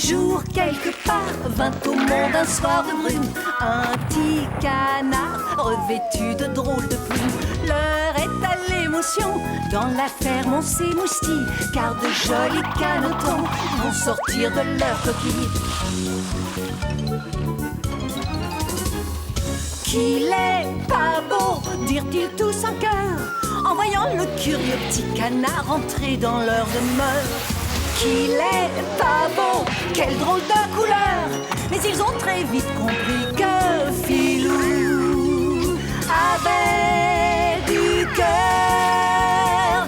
jour, quelque part, vint au monde un soir de brume un petit canard revêtu de drôles de plumes. L'heure est à l'émotion, dans la ferme on s'émoustille, car de jolis canotons vont sortir de leur coquille. Qu'il est pas beau, dirent-ils tous en chœur, en voyant le curieux petit canard entrer dans leur demeure. Qu'il est pas beau, quelle drôle de couleur. Mais ils ont très vite compris que Filou avait du cœur.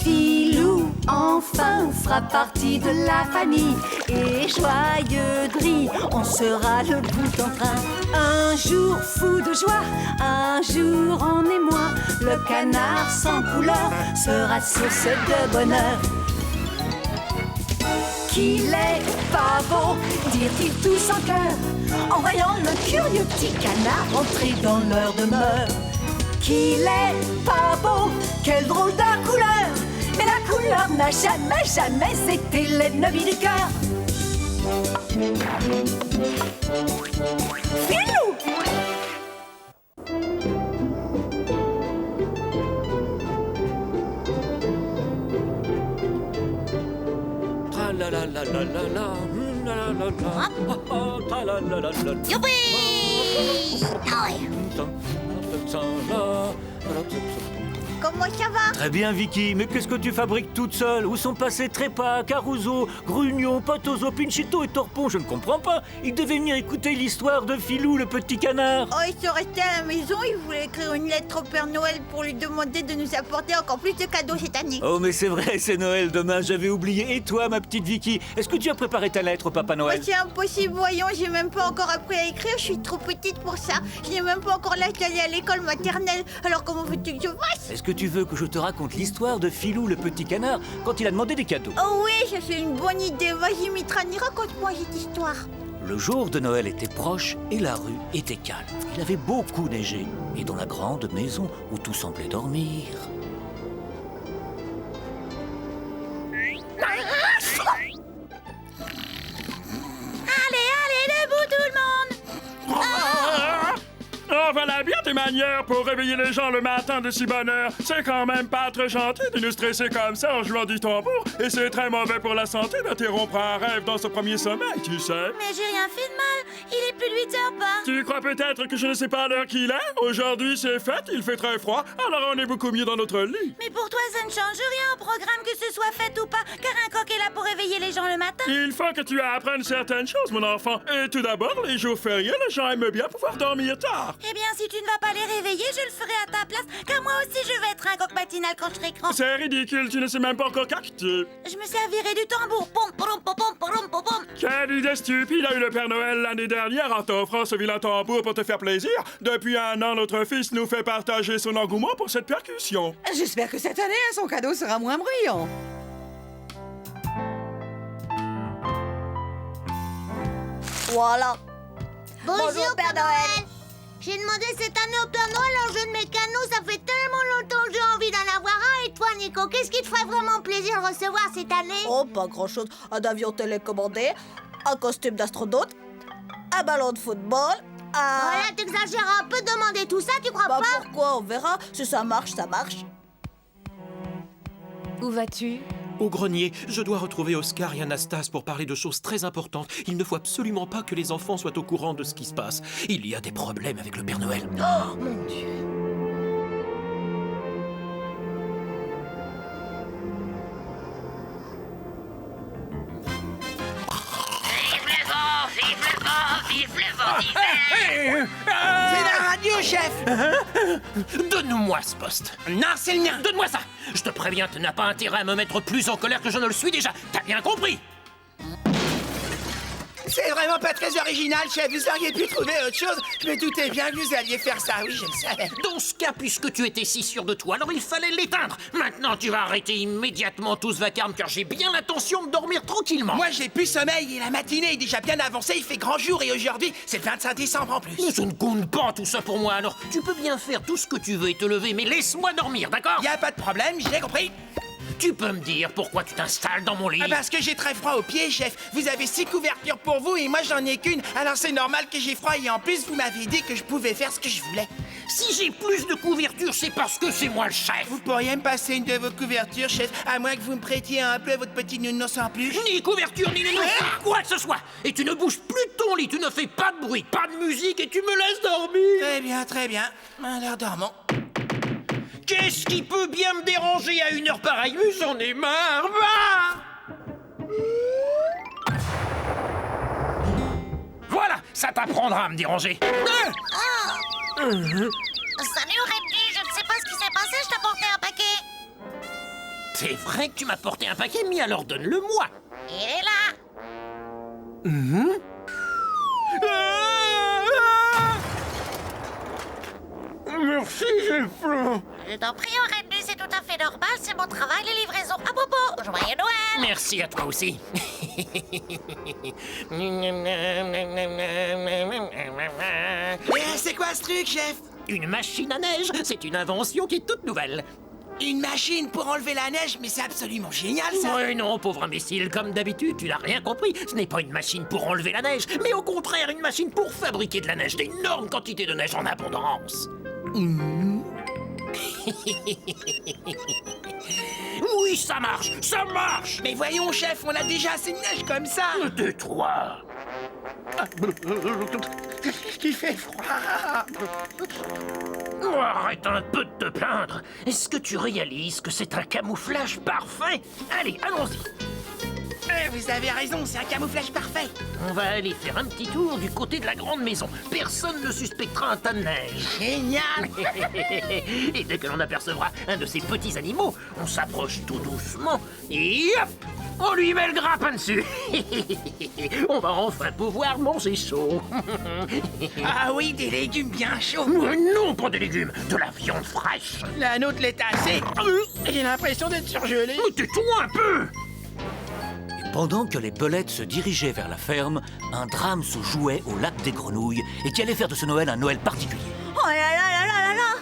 Filou enfin fera partie de la famille, et joyeux de rire, on sera le bout en train. Un jour fou de joie, un jour en émoi, le canard sans couleur sera source de bonheur. Qu'il est pas beau, dirent-ils tous en chœur, en voyant le curieux petit canard entrer dans leur demeure. Qu'il est pas beau, quelle drôle de couleur. Mais la couleur n'a jamais, jamais été l'ennemi du cœur. Filou! Youpi! Ah ouais. Comment ça va? Très bien, Vicky, mais qu'est-ce que tu fabriques toute seule? Où sont passés Trépas, Caruso, Grugnon, Patoso, Pinchito et Torpon? Je ne comprends pas. Ils devaient venir écouter l'histoire de Filou, le petit canard. Oh, ils sont restés à la maison, ils voulaient écrire une lettre au Père Noël pour lui demander de nous apporter encore plus de cadeaux cette année. Oh, mais c'est vrai, c'est Noël demain, j'avais oublié. Et toi, ma petite Vicky, est-ce que tu as préparé ta lettre au Papa Noël? Oh, c'est impossible, voyons, j'ai même pas encore appris à écrire, je suis trop petite pour ça. Je n'ai même pas encore l'âge d'aller à l'école maternelle, alors comment veux-tu que je fasse? Est-ce que tu veux que je te raconte l'histoire de Filou, le petit canard, quand il a demandé des cadeaux? Oh oui, ça c'est une bonne idée, vas-y Mitrani, raconte-moi cette histoire. Le jour de Noël était proche et la rue était calme. Il avait beaucoup neigé, et dans la grande maison où tout semblait dormir... Allez, debout tout le monde! Oh, voilà bien tes manières pour réveiller les gens le matin de si bonne heure. C'est quand même pas très gentil de nous stresser comme ça en jouant du tambour. Et c'est très mauvais pour la santé d'interrompre un rêve dans ce premier sommeil, tu sais. Mais j'ai rien fait de mal, il est plus de 8 heures pas. Tu crois peut-être que je ne sais pas l'heure qu'il est? Aujourd'hui, c'est fête, il fait très froid, alors on est beaucoup mieux dans notre lit. Mais pour toi, ça ne change rien au programme que ce soit fête ou pas, car un coq est là pour réveiller les gens le matin. Il faut que tu apprennes certaines choses, mon enfant. Et tout d'abord, les jours fériés, les gens aiment bien pouvoir dormir tard. Eh bien, si tu ne vas pas les réveiller, je le ferai à ta place, car moi aussi je vais être un coq matinal quand je serai grand. C'est ridicule, tu ne sais même pas encore cacter. Je me servirai du tambour. Pom, pom, pom, pom, pom, pom, pom. Quelle idée stupide a eu le Père Noël l'année dernière en t'offrant ce vilain tambour pour te faire plaisir. Depuis un an, notre fils nous fait partager son engouement pour cette percussion. J'espère que cette année, son cadeau sera moins bruyant. Voilà. Bonjour, Père Noël. J'ai demandé cette année au Père Noël un jeu de mécano, ça fait tellement longtemps que j'ai envie d'en avoir un. Et toi, Nico, qu'est-ce qui te ferait vraiment plaisir de recevoir cette année? Oh, pas grand-chose. Un avion télécommandé, un costume d'astronaute, un ballon de football, un... Voilà, t'exagères un peu, demander tout ça, tu crois Bah pas? pourquoi? On verra. Si ça marche, ça marche. Où vas-tu? Au grenier, je dois retrouver Oscar et Anastas pour parler de choses très importantes. Il ne faut absolument pas que les enfants soient au courant de ce qui se passe. Il y a des problèmes avec le Père Noël. Oh, mon Dieu. C'est la radio, chef! Donne-moi ce poste. Non, c'est le mien! Donne-moi ça. Je te préviens, tu n'as pas intérêt à me mettre plus en colère que je ne le suis déjà. T'as bien compris? C'est vraiment pas très original, chef. Vous auriez pu trouver autre chose. Je me doutais bien que vous alliez faire ça. Oui, je le savais. Dans ce cas, puisque tu étais si sûr de toi, alors il fallait l'éteindre. Maintenant, tu vas arrêter immédiatement tout ce vacarme, car j'ai bien l'intention de dormir tranquillement. Moi, j'ai plus sommeil et la matinée est déjà bien avancée. Il fait grand jour et aujourd'hui, c'est le 25 décembre en plus. Mais ça ne compte pas tout ça pour moi, alors tu peux bien faire tout ce que tu veux et te lever, mais laisse-moi dormir, d'accord? Y a pas de problème, j'ai compris. Tu peux me dire pourquoi tu t'installes dans mon lit? Parce que j'ai très froid aux pieds, chef. Vous avez 6 couvertures pour vous et moi j'en ai qu'une. Alors c'est normal que j'ai froid et en plus vous m'avez dit que je pouvais faire ce que je voulais. Si j'ai plus de couverture, c'est parce que c'est moi le chef. Vous pourriez me passer une de vos couvertures, chef, à moins que vous me prêtiez un peu votre petit nounours en plus. Ni couverture, ni les quoi que ce soit. Et tu ne bouges plus de ton lit, tu ne fais pas de bruit, pas de musique et tu me laisses dormir. Très bien, très bien. Alors dormons. Qu'est-ce qui peut bien me déranger à une heure pareille? Mais j'en ai marre, va! Voilà, ça t'apprendra à me déranger. Salut Randy, je ne sais pas ce qui s'est passé, je t'ai apporté un paquet. C'est vrai que tu m'as porté un paquet, mais alors donne-le-moi. Il est là. Merci, j'ai faim. Je t'en prie, Randy, c'est tout à fait normal, c'est mon travail, les livraisons. À propos, joyeux Noël. Merci à toi aussi. C'est quoi ce truc, chef? Une machine à neige, c'est une invention qui est toute nouvelle. Une machine pour enlever la neige, mais c'est absolument génial ça. Oui, non, pauvre imbécile, comme d'habitude, tu n'as rien compris. Ce n'est pas une machine pour enlever la neige, mais au contraire une machine pour fabriquer de la neige, d'énormes quantités de neige en abondance. Oui, ça marche, ça marche. Mais voyons, chef, on a déjà assez de neige comme ça. Tais-toi. Qui fait froid. Oh, arrête un peu de te plaindre. Est-ce que tu réalises que c'est un camouflage parfait? Allez, allons-y. Vous avez raison, c'est un camouflage parfait. On va aller faire un petit tour du côté de la grande maison. Personne ne suspectera un tas de neige. Génial. Et dès que l'on apercevra un de ces petits animaux, on s'approche tout doucement et hop, on lui met le grappin dessus. On va enfin pouvoir manger chaud. Ah oui, des légumes bien chauds. Non, pas des légumes, de la viande fraîche. La nôtre l'est assez. J'ai l'impression d'être surgelé. Mais tais-toi un peu. Pendant que les belettes se dirigeaient vers la ferme, un drame se jouait au lac des Grenouilles et qui allait faire de ce Noël un Noël particulier. Oh là là là là là là.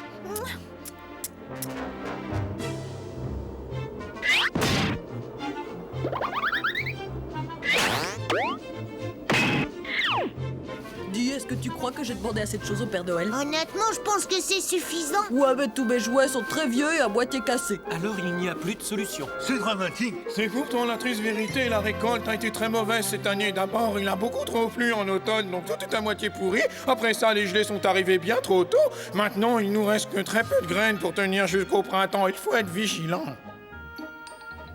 Dis, est-ce que tu crois que j'ai demandé assez de choses au Père Noël? Honnêtement, je pense que c'est suffisant. Ouais, mais tous mes jouets sont très vieux et à moitié cassés. Alors il n'y a plus de solution. C'est dramatique. C'est pourtant la triste vérité, la récolte a été très mauvaise cette année. D'abord, il a beaucoup trop plu en automne, donc tout est à moitié pourri. Après ça, les gelées sont arrivées bien trop tôt. Maintenant, il nous reste que très peu de graines pour tenir jusqu'au printemps. Il faut être vigilant.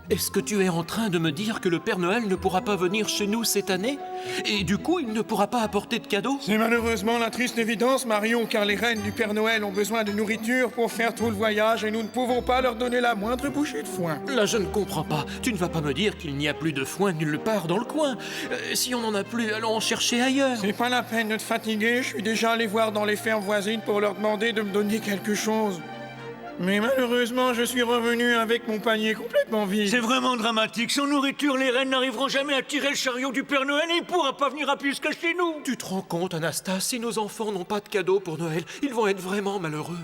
Est-ce que tu es en train de me dire que le Père Noël ne pourra pas venir chez nous cette année? Et du coup, il ne pourra pas apporter de cadeaux? C'est malheureusement la triste évidence, Marion, car les reines du Père Noël ont besoin de nourriture pour faire tout le voyage et nous ne pouvons pas leur donner la moindre bouchée de foin. Là, je ne comprends pas. Tu ne vas pas me dire qu'il n'y a plus de foin nulle part dans le coin. Si on n'en a plus, allons en chercher ailleurs. C'est pas la peine de te fatiguer, je suis déjà allé voir dans les fermes voisines pour leur demander de me donner quelque chose. Mais malheureusement, je suis revenu avec mon panier complètement vide. C'est vraiment dramatique. Sans nourriture, les reines n'arriveront jamais à tirer le chariot du Père Noël et il pourra pas venir à plus que chez nous. Tu te rends compte, Anastasia, si nos enfants n'ont pas de cadeaux pour Noël, ils vont être vraiment malheureux.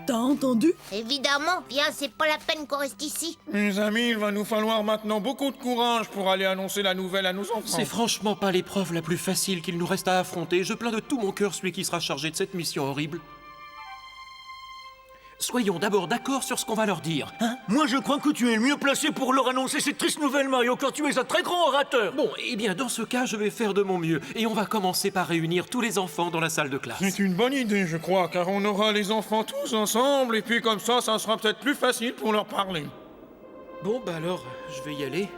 T'as entendu? Évidemment, viens, c'est pas la peine qu'on reste ici. Mes amis, il va nous falloir maintenant beaucoup de courage pour aller annoncer la nouvelle à nos enfants. C'est franchement pas l'épreuve la plus facile qu'il nous reste à affronter. Je plains de tout mon cœur celui qui sera chargé de cette mission horrible. Soyons d'abord d'accord sur ce qu'on va leur dire, hein? Moi, je crois que tu es le mieux placé pour leur annoncer cette triste nouvelle, Mario, car tu es un très grand orateur. Bon, eh bien, dans ce cas, je vais faire de mon mieux. Et on va commencer par réunir tous les enfants dans la salle de classe. C'est une bonne idée, je crois, car on aura les enfants tous ensemble, et puis comme ça sera peut-être plus facile pour leur parler. Bon, bah alors, je vais y aller.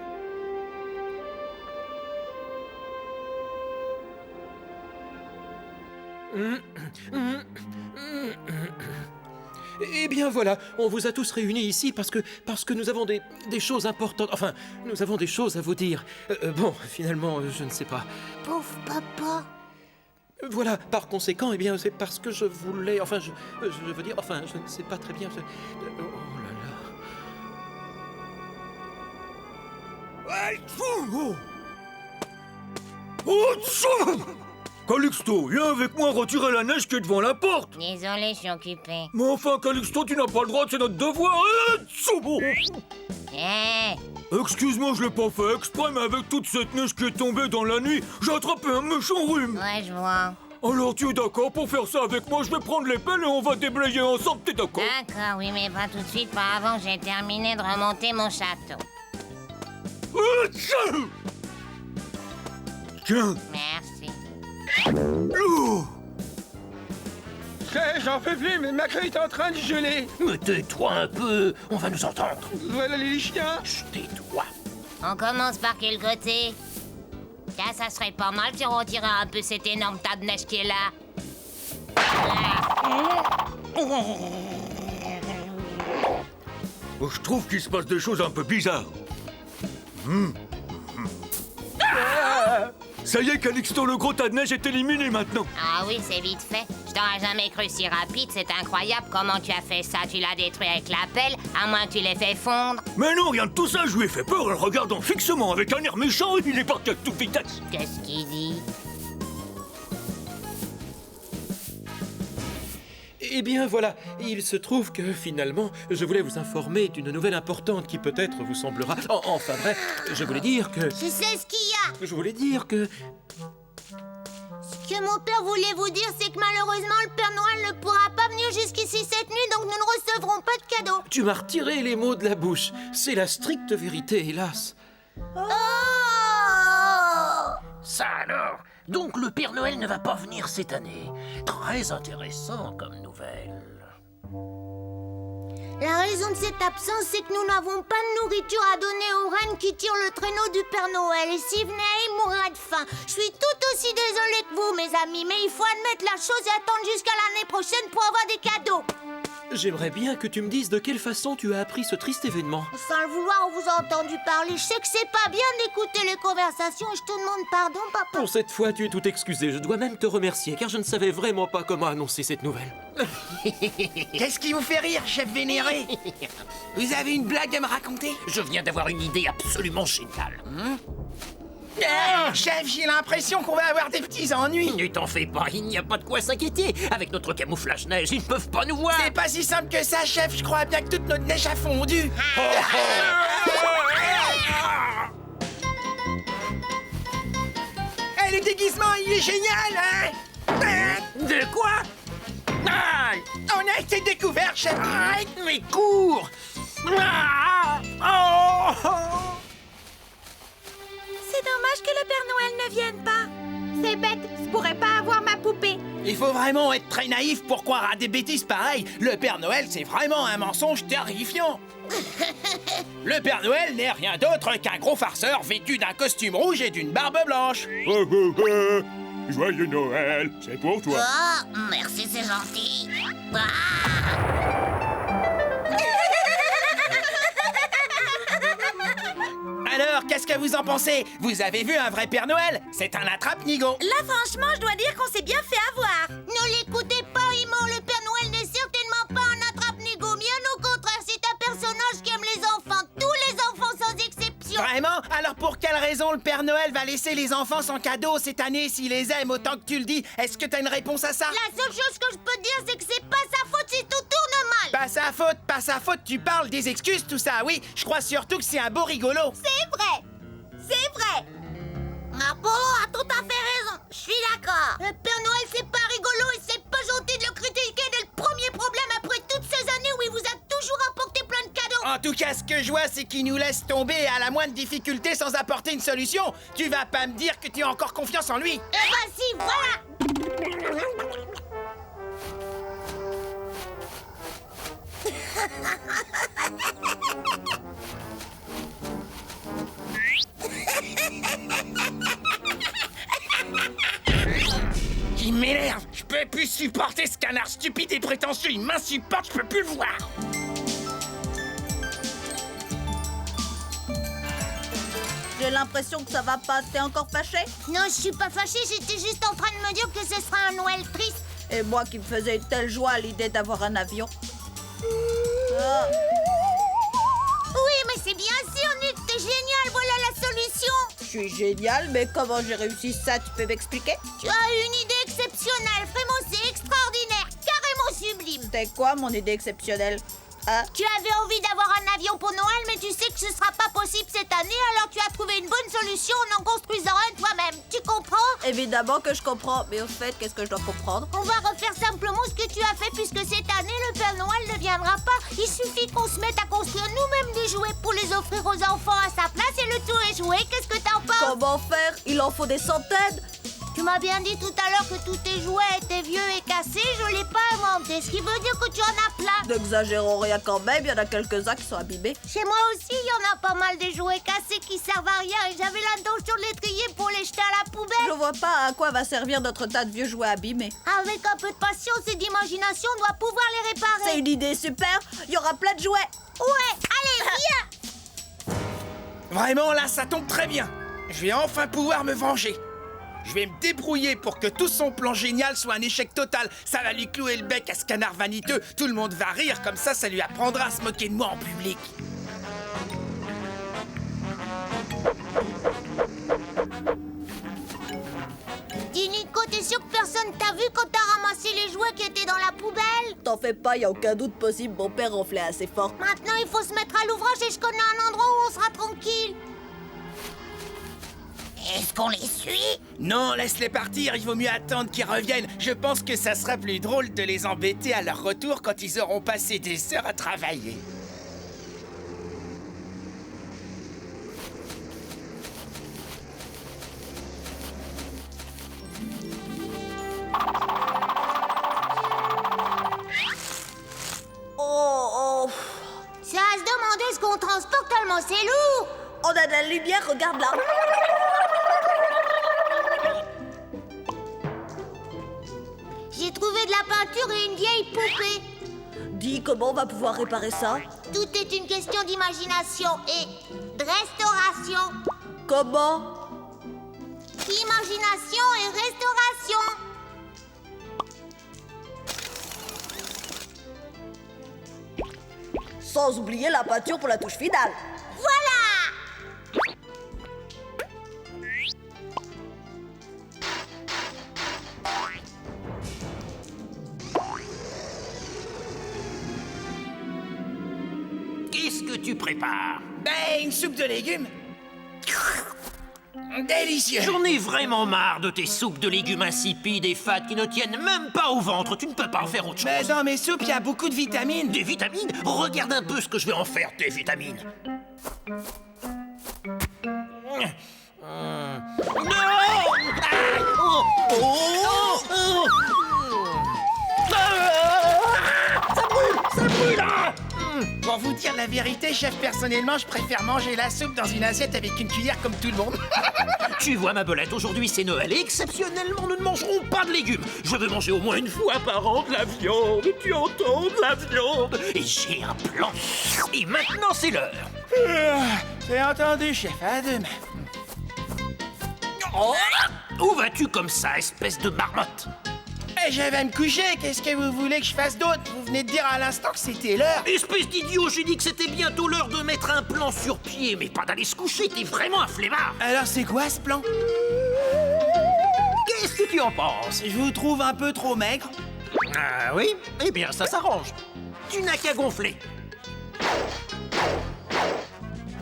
Eh bien voilà, on vous a tous réunis ici parce que nous avons des choses importantes. Enfin, nous avons des choses à vous dire. Bon, finalement, je ne sais pas. Pauvre papa. Voilà, par conséquent, eh bien, c'est parce que je voulais... Enfin, je veux dire... Enfin, je ne sais pas très bien... Oh là là... Oh, tchou! Calixto, viens avec moi retirer la neige qui est devant la porte. Désolé, je suis occupé. Mais enfin, Calixto, tu n'as pas le droit, c'est notre devoir. Tchou! Excuse-moi, je l'ai pas fait exprès, mais avec toute cette neige qui est tombée dans la nuit, j'ai attrapé un méchant rhume. Ouais, je vois. Alors tu es d'accord pour faire ça avec moi? Je vais prendre les pelles et on va déblayer ensemble, t'es d'accord? D'accord, oui, mais pas tout de suite, pas avant que j'ai terminé de remonter mon château. Tiens. Merci. J'en peux plus, mais ma queue est en train de geler. Mais tais-toi un peu, on va nous entendre. Voilà les chiens. Chut, tais-toi. On commence par quel côté? Là, ça serait pas mal si on retirait un peu cette énorme tas de neige qui est là. Je trouve qu'il se passe des choses un peu bizarres. Ça y est, Calixto, le gros tas de neige est éliminé maintenant. Ah oui, c'est vite fait. Je t'aurais jamais cru si rapide, c'est incroyable. Comment tu as fait ça? Tu l'as détruit avec la pelle, à moins que tu l'aies fait fondre. Mais non, rien de tout ça, je lui ai fait peur en le regardant fixement avec un air méchant et il est parti à toute vitesse. Qu'est-ce qu'il dit? Eh bien voilà, il se trouve que finalement, je voulais vous informer d'une nouvelle importante qui peut-être vous semblera... Enfin bref, je voulais dire que... Je sais ce qu'il y a. Je voulais dire que... Ce que mon père voulait vous dire, c'est que malheureusement, le Père Noël ne pourra pas venir jusqu'ici cette nuit, donc nous ne recevrons pas de cadeaux. Tu m'as retiré les mots de la bouche. C'est la stricte vérité, hélas. Oh! Ça alors? Donc le Père Noël ne va pas venir cette année. Très intéressant comme nouvelle. La raison de cette absence, c'est que nous n'avons pas de nourriture à donner aux reines qui tirent le traîneau du Père Noël. Et s'il venait, il mourrait de faim. Je suis tout aussi désolée que vous, mes amis, mais il faut admettre la chose et attendre jusqu'à l'année prochaine pour avoir des cadeaux. J'aimerais bien que tu me dises de quelle façon tu as appris ce triste événement. Sans le vouloir, on vous a entendu parler. Je sais que c'est pas bien d'écouter les conversations. Je te demande pardon, papa. Pour cette fois, tu es tout excusé. Je dois même te remercier, car je ne savais vraiment pas comment annoncer cette nouvelle. Qu'est-ce qui vous fait rire, chef vénéré? Vous avez une blague à me raconter? Je viens d'avoir une idée absolument géniale. Chef, j'ai l'impression qu'on va avoir des petits ennuis. Ne t'en fais pas, il n'y a pas de quoi s'inquiéter. Avec notre camouflage neige, ils ne peuvent pas nous voir. C'est pas si simple que ça, chef. Je crois bien que toute notre neige a fondu. Le déguisement, il est génial, hein? De quoi? Aïe! On a été découvert, chef. Mais cours! C'est dommage que le Père Noël ne vienne pas. C'est bête, je pourrais pas avoir ma poupée. Il faut vraiment être très naïf pour croire à des bêtises pareilles. Le Père Noël, c'est vraiment un mensonge terrifiant. Le Père Noël n'est rien d'autre qu'un gros farceur vêtu d'un costume rouge et d'une barbe blanche. Joyeux Noël, c'est pour toi. Oh, merci, c'est gentil. Alors, qu'est-ce que vous en pensez? Vous avez vu un vrai Père Noël? C'est un attrape-nigo. Là, franchement, je dois dire qu'on s'est bien fait avoir. Ne l'écoutez pas, Imo. Le Père Noël n'est certainement pas un attrape-nigo. Bien au contraire, c'est un personnage qui aime les enfants. Tous les enfants sans exception. Vraiment? Alors pour quelle raison le Père Noël va laisser les enfants sans cadeau cette année s'il les aime autant que tu le dis? Est-ce que t'as une réponse à ça? La seule chose que je peux te dire, c'est que c'est pas sa faute si tout tourne mal. Pas sa faute, tu parles des excuses, tout ça, oui. Je crois surtout que c'est un beau rigolo. C'est vrai. C'est vrai. Apollo a tout à fait raison. Je suis d'accord. Le Père Noël, c'est pas rigolo et c'est pas gentil de le critiquer dès le premier problème après toutes ces années où il vous a toujours apporté plein de cadeaux. En tout cas, ce que je vois, c'est qu'il nous laisse tomber à la moindre difficulté sans apporter une solution. Tu vas pas me dire que tu as encore confiance en lui. Eh ben si, voilà. Il m'énerve. Je peux plus supporter ce canard stupide et prétentieux. Il m'insupporte, je peux plus le voir. J'ai l'impression que ça va pas. T'es encore fâché? Non, je suis pas fâchée, j'étais juste en train de me dire que ce sera un Noël triste. Et moi qui me faisais une telle joie à l'idée d'avoir un avion. Ah. Oui, mais c'est bien sûr, Nick, t'es génial, voilà la solution. Je suis génial, mais comment j'ai réussi ça, tu peux m'expliquer? Tu as une idée exceptionnelle, vraiment c'est extraordinaire, carrément sublime. C'était quoi mon idée exceptionnelle? Hein? Tu avais envie d'avoir un avion pour Noël, mais tu sais que ce sera pas possible cette année, alors tu as trouvé une bonne solution en construisant un toi-même. Tu comprends? Évidemment que je comprends, mais au fait, qu'est-ce que je dois comprendre? On va refaire simplement ce que tu as fait, puisque cette année, le Père Noël ne viendra pas. Il suffit qu'on se mette à construire nous-mêmes des jouets pour les offrir aux enfants à sa place, et le tour est joué. Qu'est-ce que t'en penses? Comment faire? Il en faut des centaines. Tu m'as bien dit tout à l'heure que tous tes jouets étaient vieux et cassés, je l'ai pas inventé, ce qui veut dire que tu en as plein. N'exagérons rien quand même, il y en a quelques-uns qui sont abîmés. Chez moi aussi, il y en a pas mal des jouets cassés qui servent à rien, et j'avais l'intention de les trier pour les jeter à la poubelle. Je vois pas à quoi va servir notre tas de vieux jouets abîmés. Avec un peu de patience et d'imagination, on doit pouvoir les réparer. C'est une idée super, il y aura plein de jouets. Ouais, allez, viens. Vraiment, là, ça tombe très bien. Je vais enfin pouvoir me venger. Je vais me débrouiller pour que tout son plan génial soit un échec total. Ça va lui clouer le bec à ce canard vaniteux. Tout le monde va rire, comme ça lui apprendra à se moquer de moi en public. Dis Nico, t'es sûr que personne t'a vu quand t'as ramassé les jouets qui étaient dans la poubelle? T'en fais pas, y a aucun doute possible, mon père ronflait assez fort. Maintenant, il faut se mettre à l'ouvrage et je connais un endroit où on sera tranquille. Est-ce qu'on les suit? Non, laisse-les partir, il vaut mieux attendre qu'ils reviennent. Je pense que ça sera plus drôle de les embêter à leur retour quand ils auront passé des heures à travailler. Oh. C'est à se demander ce qu'on transporte tellement c'est lourd. On a de la lumière, regarde là. J'ai trouvé de la peinture et une vieille poupée. Dis, comment on va pouvoir réparer ça? Tout est une question d'imagination et de restauration. Comment? Imagination et restauration. Sans oublier la peinture pour la touche finale. Voilà! Qu'est-ce que tu prépares? Ben, une soupe de légumes. Délicieux. J'en ai vraiment marre de tes soupes de légumes insipides et fades qui ne tiennent même pas au ventre. Tu ne peux pas en faire autre chose. Mais dans mes soupes, il y a beaucoup de vitamines. Des vitamines? Regarde un peu ce que je vais en faire, tes vitamines. Non! Aïe! Oh! Oh! Oh! Ça brûle là! Pour vous dire la vérité, chef, personnellement, je préfère manger la soupe dans une assiette avec une cuillère comme tout le monde. Tu vois, ma belette, aujourd'hui c'est Noël et exceptionnellement, nous ne mangerons pas de légumes. Je veux manger au moins une fois par an de la viande. Tu entends, de la viande? Et j'ai un plan. Et maintenant, c'est l'heure. C'est entendu, chef. À demain. Oh! Où vas-tu comme ça, espèce de marmotte? Eh, je vais me coucher. Qu'est-ce que vous voulez que je fasse d'autre? Vous venez de dire à l'instant que c'était l'heure. Espèce d'idiot, j'ai dit que c'était bientôt l'heure de mettre un plan sur pied, mais pas d'aller se coucher, t'es vraiment un flemmard. Alors, c'est quoi ce plan? Qu'est-ce que tu en penses? Je vous trouve un peu trop maigre. Ah oui? Eh bien, ça s'arrange. Tu n'as qu'à gonfler.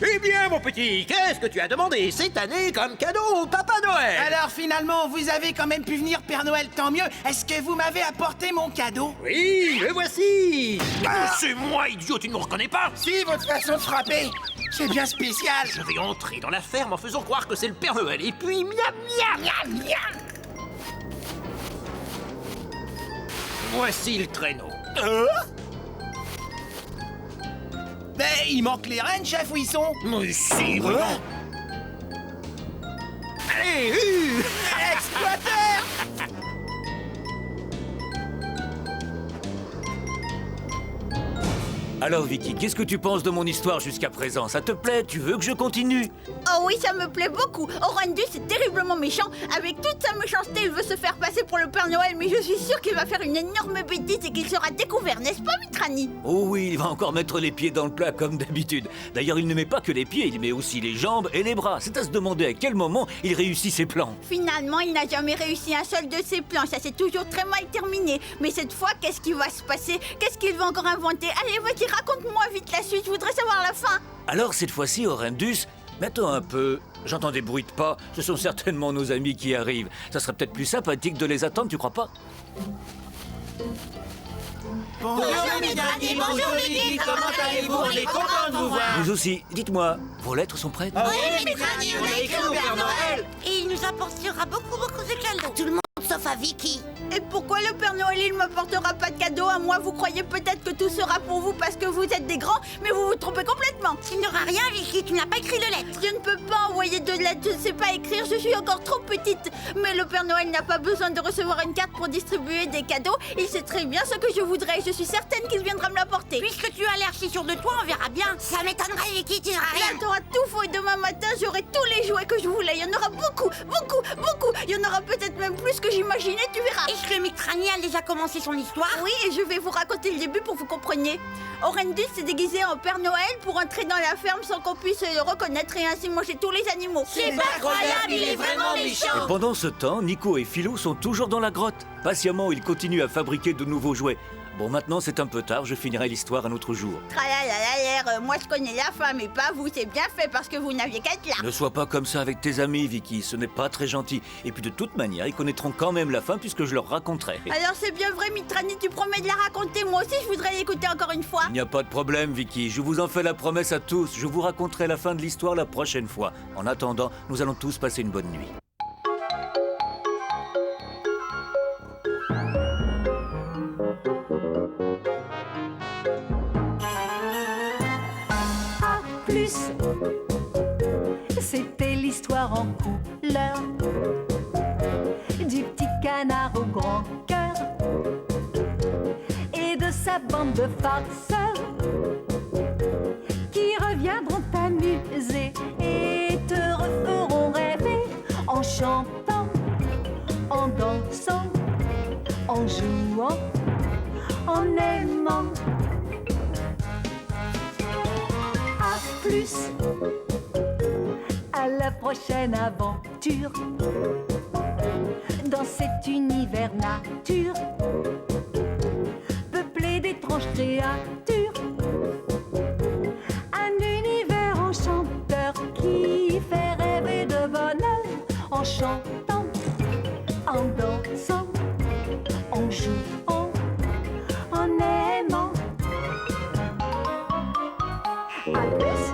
Eh bien, mon petit, qu'est-ce que tu as demandé cette année comme cadeau au Papa Noël? Alors, finalement, vous avez quand même pu venir, Père Noël, tant mieux. Est-ce que vous m'avez apporté mon cadeau? Oui, le voici. C'est moi, idiot, tu ne me reconnais pas? Si, votre façon de frapper, c'est bien spécial. Je vais entrer dans la ferme en faisant croire que c'est le Père Noël, et puis miam, miam, miam, miam. Voici le traîneau. Ben, il manque les rênes, chef, où ils sont? Mais si, vraiment. Allez, Exploiteur! Alors Vicky, qu'est-ce que tu penses de mon histoire jusqu'à présent? Ça te plaît? Tu veux que je continue? Oh oui, ça me plaît beaucoup. Orandus est terriblement méchant. Avec toute sa méchanceté, il veut se faire passer pour le Père Noël, mais je suis sûre qu'il va faire une énorme bêtise et qu'il sera découvert, n'est-ce pas, Mitrani? Oh oui, il va encore mettre les pieds dans le plat comme d'habitude. D'ailleurs, il ne met pas que les pieds, il met aussi les jambes et les bras. C'est à se demander à quel moment il réussit ses plans. Finalement, il n'a jamais réussi un seul de ses plans. Ça s'est toujours très mal terminé. Mais cette fois, qu'est-ce qui va se passer? Qu'est-ce qu'il va encore inventer? Allez, vas-y, raconte-moi vite la suite. Je voudrais savoir la fin. Alors cette fois-ci, Orandus, attends un peu. J'entends des bruits de pas. Ce sont certainement nos amis qui arrivent. Ça serait peut-être plus sympathique de les attendre, tu crois pas? Bonjour Mitrani, bonjour Vicky, comment allez-vous? On est contents de vous voir. Vous aussi. Dites-moi, vos lettres sont prêtes? Oui, Mitrani, on a écrit au Père Noël. Et il nous apportera beaucoup de cadeaux. Tout le monde sauf à Vicky. Et pourquoi le Père Noël, il ne m'apportera pas de cadeau à moi? Vous croyez peut-être que tout sera pour vous parce que vous êtes des grands, mais vous vous trompez complètement. Il n'y aura rien, Vicky, tu n'as pas écrit de lettres. Je ne peux pas envoyer de lettres, je ne sais pas écrire, je suis encore trop petite. Mais le Père Noël n'a pas besoin de recevoir une carte pour distribuer des cadeaux. Il sait très bien ce que je voudrais. Je suis certaine qu'il viendra me l'apporter. Puisque tu as l'air si sûr de toi, on verra bien. Ça m'étonnerait, Vicky, tu n'auras rien. Là, t'auras tout faux et demain matin, j'aurai tous les jouets que je voulais. Il y en aura beaucoup. Il y en aura peut-être même plus que j'imaginais, tu verras. Est-ce que Mitrani a déjà commencé son histoire? Oui, et je vais vous raconter le début pour que vous compreniez. Orandus s'est déguisé en Père Noël pour entrer dans la ferme sans qu'on puisse le reconnaître et ainsi manger tous les animaux. C'est incroyable, il est vraiment méchant. Et pendant ce temps, Nico et Philou sont toujours dans la grotte. Patiemment, ils continuent à fabriquer de nouveaux jouets. Bon, maintenant c'est un peu tard, je finirai l'histoire un autre jour. Tralala, moi je connais la fin, mais pas vous, c'est bien fait parce que vous n'aviez qu'à être là. Ne sois pas comme ça avec tes amis, Vicky, ce n'est pas très gentil. Et puis de toute manière, ils connaîtront quand même la fin puisque je leur raconterai. Alors c'est bien vrai, Mitrani, tu promets de la raconter, moi aussi je voudrais l'écouter encore une fois. Il n'y a pas de problème, Vicky, je vous en fais la promesse à tous, je vous raconterai la fin de l'histoire la prochaine fois. En attendant, nous allons tous passer une bonne nuit. C'était l'histoire en couleur du petit canard au grand cœur et de sa bande de farceurs qui reviendront t'amuser et te referont rêver en chantant, en dansant, en jouant, en aimant. À plus, à la prochaine aventure dans cet univers nature peuplé d'étranges créatures. Un univers enchanteur qui fait rêver de bonheur en chantant, en dansant, en jouant, en aimant. À plus.